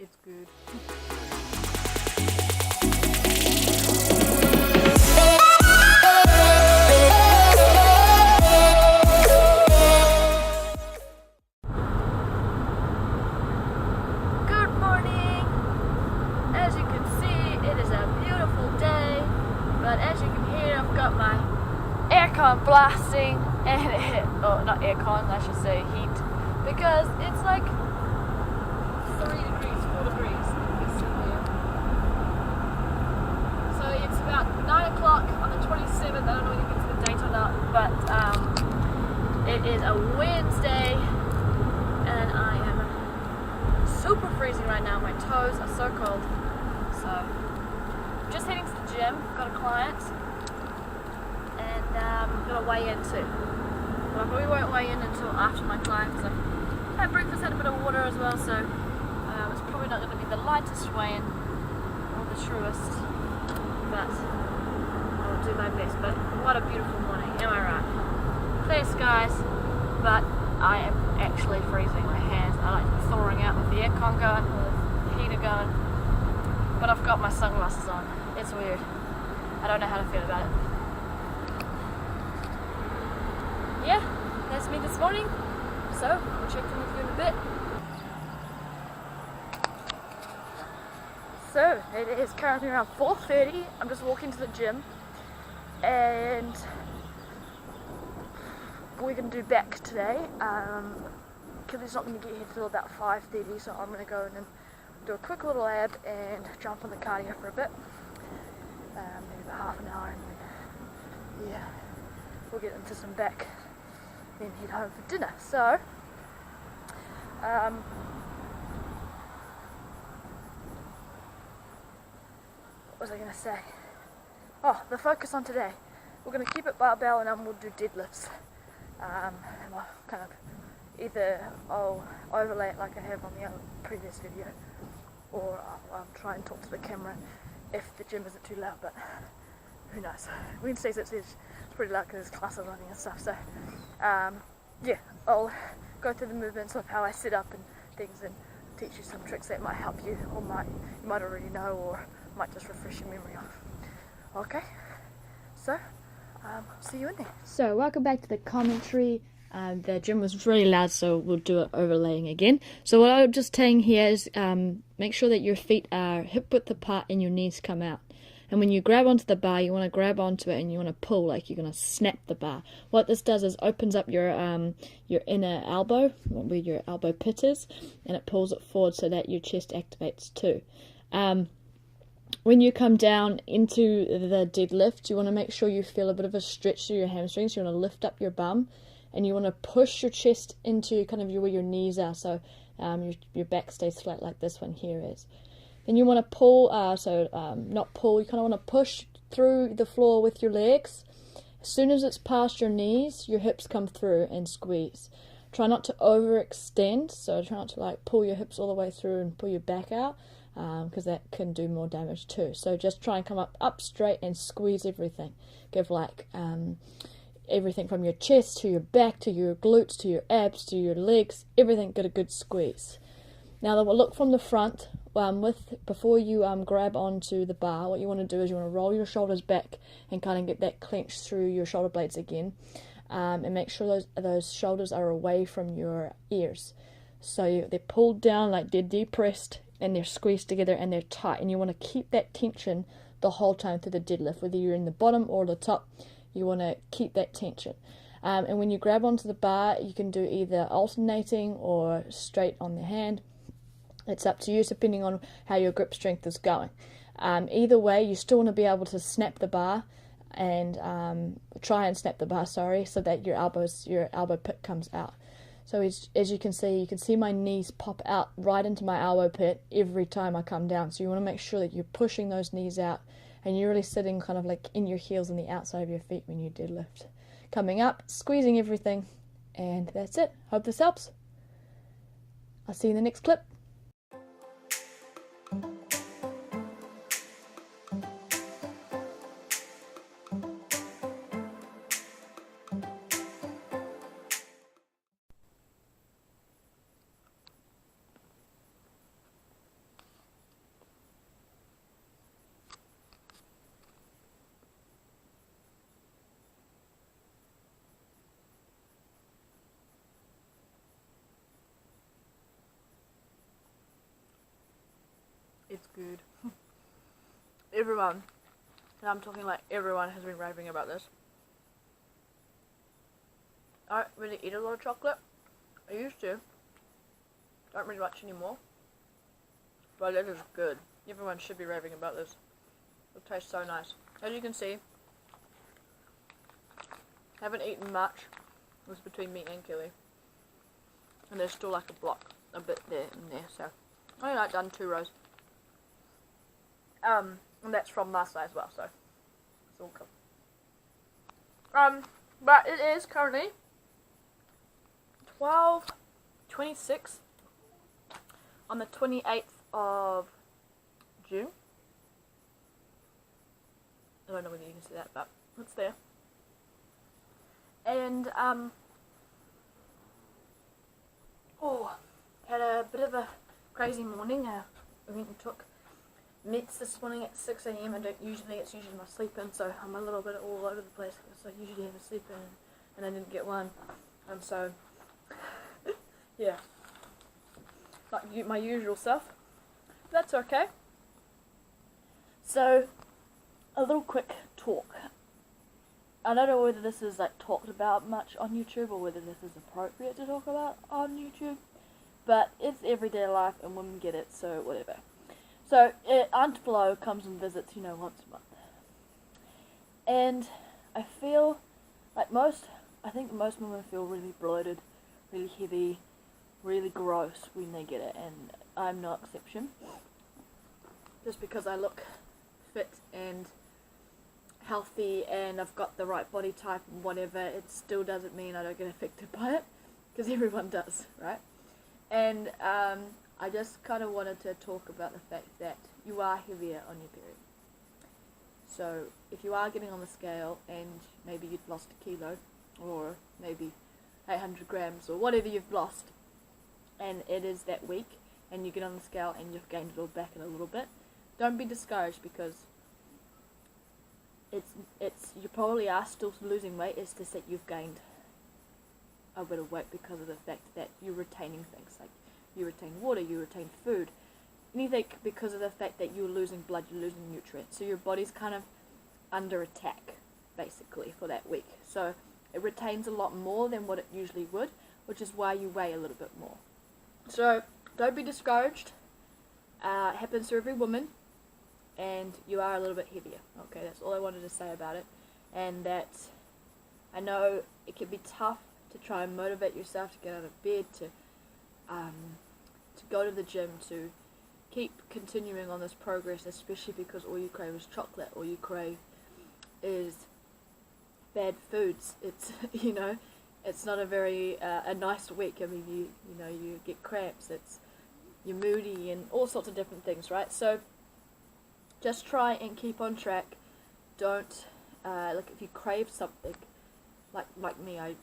it's good. Good morning! As you can see, it is a beautiful day, but as you can hear, I've got my aircon blasting, and oh, not aircon, I should say heat, because it's like 3 degrees, 4 degrees. So it's about 9 o'clock on the 27th. I don't know when you get to the date or not, but it is a Wednesday, and I am super freezing right now. My toes are so cold. So just heading to the gym. Got a client, and I'm gonna weigh in too. But I probably won't weigh in until after my client, because I had breakfast, had a bit of water as well, so it's probably not going to be the lightest weigh-in or the truest, but I'll do my best. But what a beautiful morning, am I right? Clear skies, but I am actually freezing. My hands are like thawing out with the aircon going, with the heater going, but I've got my sunglasses on. It's weird. I don't know how to feel about it. Yeah, that's me this morning, so I'll check in with you in a bit. So it is currently around 4:30. I'm just walking to the gym, and we're going to do back today. Kelly's not going to get here till about 5:30, so I'm going to go in and do a quick little ab and jump on the cardio for a bit, maybe about half an hour, and then yeah, we'll get into some back, then head home for dinner. So what was I going to say? Oh, the focus on today. We're going to keep it barbell, and then we'll do deadlifts. And I'll kind of I'll overlay it like I have on the other previous video, or I'll try and talk to the camera if the gym isn't too loud, but who knows. Wednesdays it's pretty loud because there's classes running and stuff, so yeah, I'll go through the movements of how I sit up and things, and teach you some tricks that might help you, or you might already know, or might just refresh your memory of. Okay, so see you in there. So welcome back to the commentary. The gym was really loud, so we'll do it overlaying again. So what I'm just saying here is make sure that your feet are hip width apart and your knees come out. And when you grab onto the bar, you want to grab onto it and you want to pull like you're going to snap the bar. What this does is opens up your inner elbow, where your elbow pit is, and it pulls it forward so that your chest activates too. When you come down into the deadlift, you want to make sure you feel a bit of a stretch through your hamstrings. You want to lift up your bum, and you want to push your chest into kind of where your knees are, so your back stays flat like this one here is. Then you want to pull, not pull, you kind of want to push through the floor with your legs. As soon as it's past your knees, your hips come through and squeeze. Try not to overextend, so try not to like pull your hips all the way through and pull your back out, because that can do more damage too. So just try and come up straight and squeeze everything. Give like everything from your chest to your back to your glutes to your abs to your legs, everything get a good squeeze. Now we'll look from the front. Before you grab onto the bar, what you want to do is you want to roll your shoulders back and kind of get that clenched through your shoulder blades again, and make sure those shoulders are away from your ears. So they're pulled down, like they're depressed, and they're squeezed together and they're tight, and you want to keep that tension the whole time through the deadlift, whether you're in the bottom or the top. You want to keep that tension. And when you grab onto the bar, you can do either alternating or straight on the hand. It's up to you, depending on how your grip strength is going. Either way, you still want to be able to snap the bar, and try and snap the bar, so that your elbow pit comes out. So as you can see my knees pop out right into my elbow pit every time I come down. So you want to make sure that you're pushing those knees out, and you're really sitting kind of like in your heels and the outside of your feet when you deadlift. Coming up, squeezing everything, and that's it. Hope this helps. I'll see you in the next clip. It's good. Everyone, and I'm talking like everyone, has been raving about this. I don't really eat a lot of chocolate. I used to. Don't really much anymore. But it is good. Everyone should be raving about this. It tastes so nice. As you can see, haven't eaten much. It was between me and Kelly. And there's still like a block, a bit there and there, so I only like done 2 rows. And that's from last night as well, so it's all cool. But it is currently 12:26 on the 28th of June. I don't know whether you can see that, but it's there. And had a bit of a crazy morning. I went and took meds this morning at 6 AM. It's usually my sleep-in, so I'm a little bit all over the place because I usually have a sleep-in and I didn't get one. And so, yeah, like my usual stuff. That's okay. So, a little quick talk. I don't know whether this is like talked about much on YouTube or whether this is appropriate to talk about on YouTube, but it's everyday life and women get it, so whatever. So Aunt Flo comes and visits, once a month, and I feel like I think most women feel really bloated, really heavy, really gross when they get it, and I'm no exception. Just because I look fit and healthy and I've got the right body type and whatever, it still doesn't mean I don't get affected by it, because everyone does, right? And I just kind of wanted to talk about the fact that you are heavier on your period. So if you are getting on the scale and maybe you've lost a kilo or maybe 800 grams or whatever you've lost, and it is that week and you get on the scale and you've gained it all back in a little bit, don't be discouraged, because you probably are still losing weight. It's just that you've gained a bit of weight because of the fact that you're retaining things, like you retain water, you retain food, anything, because of the fact that you're losing blood, you're losing nutrients. So your body's kind of under attack, basically, for that week. So it retains a lot more than what it usually would, which is why you weigh a little bit more. So don't be discouraged. It happens to every woman, and you are a little bit heavier. Okay, that's all I wanted to say about it. And that I know it can be tough to try and motivate yourself to get out of bed, to go to the gym, to keep continuing on this progress, especially because all you crave is chocolate, all you crave is bad foods. It's it's not a very a nice week. I mean, you get cramps, you're moody and all sorts of different things, right? So just try and keep on track. Don't like, if you crave something, like me, I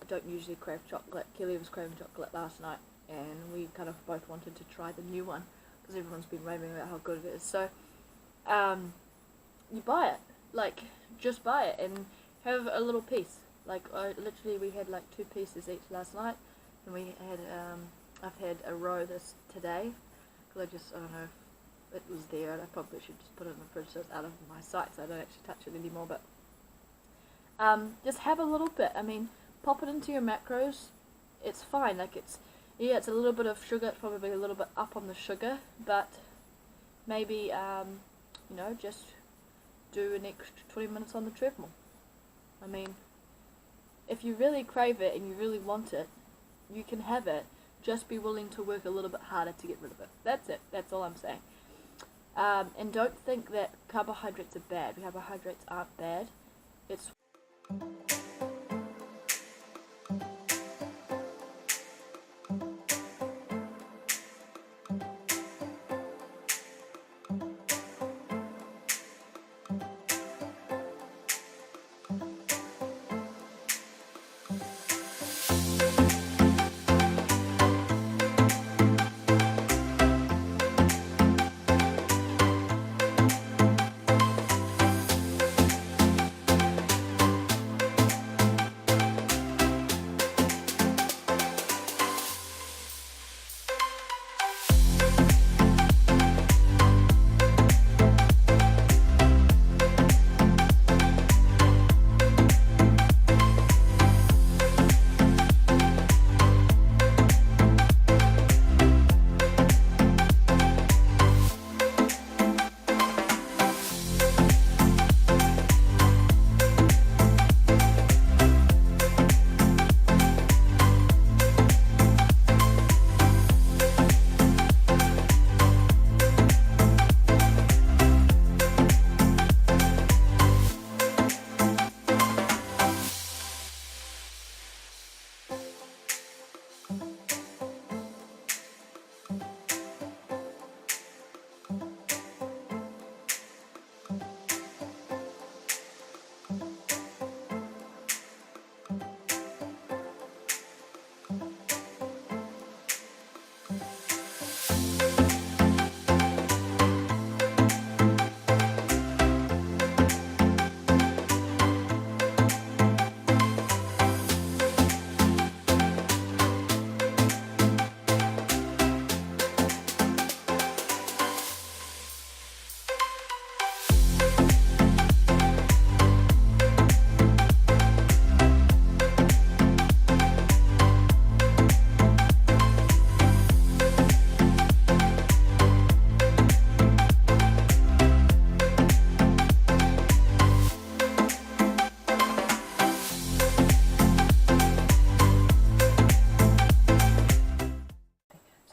don't usually crave chocolate. Kelly was craving chocolate last night, and we kind of both wanted to try the new one because everyone's been raving about how good it is. So you buy it, like, just buy it and have a little piece. Like, literally we had like 2 pieces each last night, and we had I've had a row today because I don't know if it was there, and I probably should just put it in the fridge so it's out of my sight so I don't actually touch it anymore. But just have a little bit. I mean, pop it into your macros. It's fine. Like, it's a little bit of sugar. It's probably a little bit up on the sugar, but maybe just do an extra 20 minutes on the treadmill. I mean, if you really crave it and you really want it, you can have it. Just be willing to work a little bit harder to get rid of it. That's it. That's all I'm saying. And don't think that carbohydrates are bad. Carbohydrates aren't bad. It's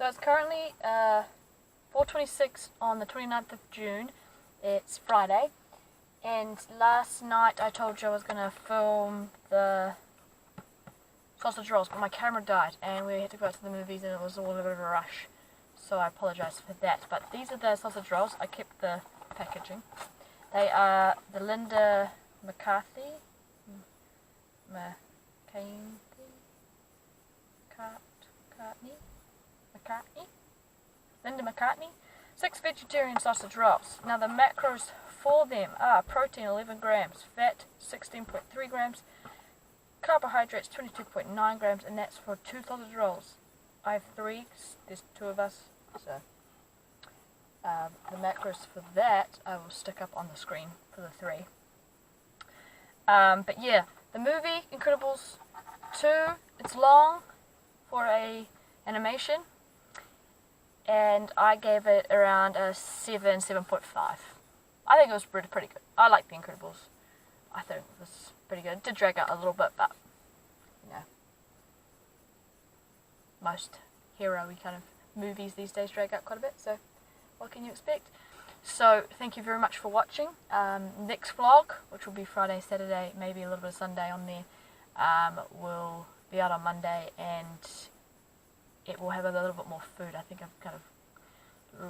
So it's currently 4:26 on the 29th of June. It's Friday. And last night I told you I was going to film the sausage rolls, but my camera died and we had to go out to the movies and it was all a bit of a rush. So I apologise for that. But these are the sausage rolls. I kept the packaging. They are the Linda McCarthy. Linda McCartney. 6 vegetarian sausage rolls. Now the macros for them are protein 11 grams, fat 16.3 grams, carbohydrates 22.9 grams, and that's for 2 sausage rolls. I have 3, there's 2 of us, so the macros for that I will stick up on the screen for the 3. But yeah, the movie Incredibles 2, it's long for a animation, and I gave it around a 7.5. I think it was pretty good. I like The Incredibles. I think it was pretty good. It did drag out a little bit, but, you know, most hero-y kind of movies these days drag out quite a bit, so what can you expect? So, thank you very much for watching. Next vlog, which will be Friday, Saturday, maybe a little bit of Sunday on there, will be out on Monday, and it will have a little bit more food. I think I've kind of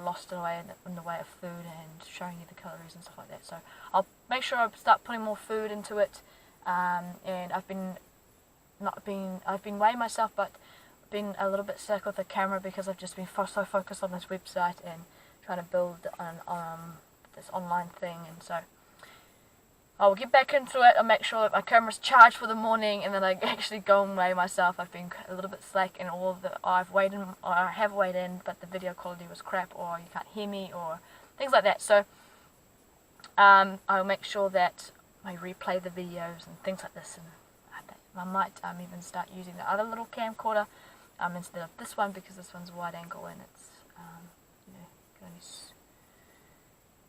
lost it away in the way of food and showing you the calories and stuff like that. So I'll make sure I start putting more food into it. And I've been weighing myself, but been a little bit sick with the camera because I've just been so focused on this website and trying to build this online thing. And so I'll get back into it. I'll make sure that my camera's charged for the morning, and then I actually go and weigh myself. I've been a little bit slack in all the I have weighed in, but the video quality was crap, or you can't hear me, or things like that. So I'll make sure that I replay the videos and things like this, and I might even start using the other little camcorder instead of this one, because this one's wide angle and it's you know, you can only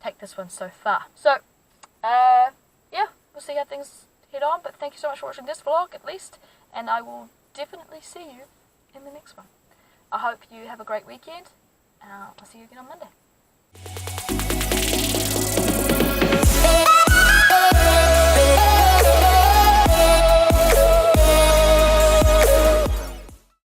take this one so far. So yeah, we'll see how things head on, but thank you so much for watching this vlog, at least, and I will definitely see you in the next one. I hope you have a great weekend, and I'll see you again on Monday.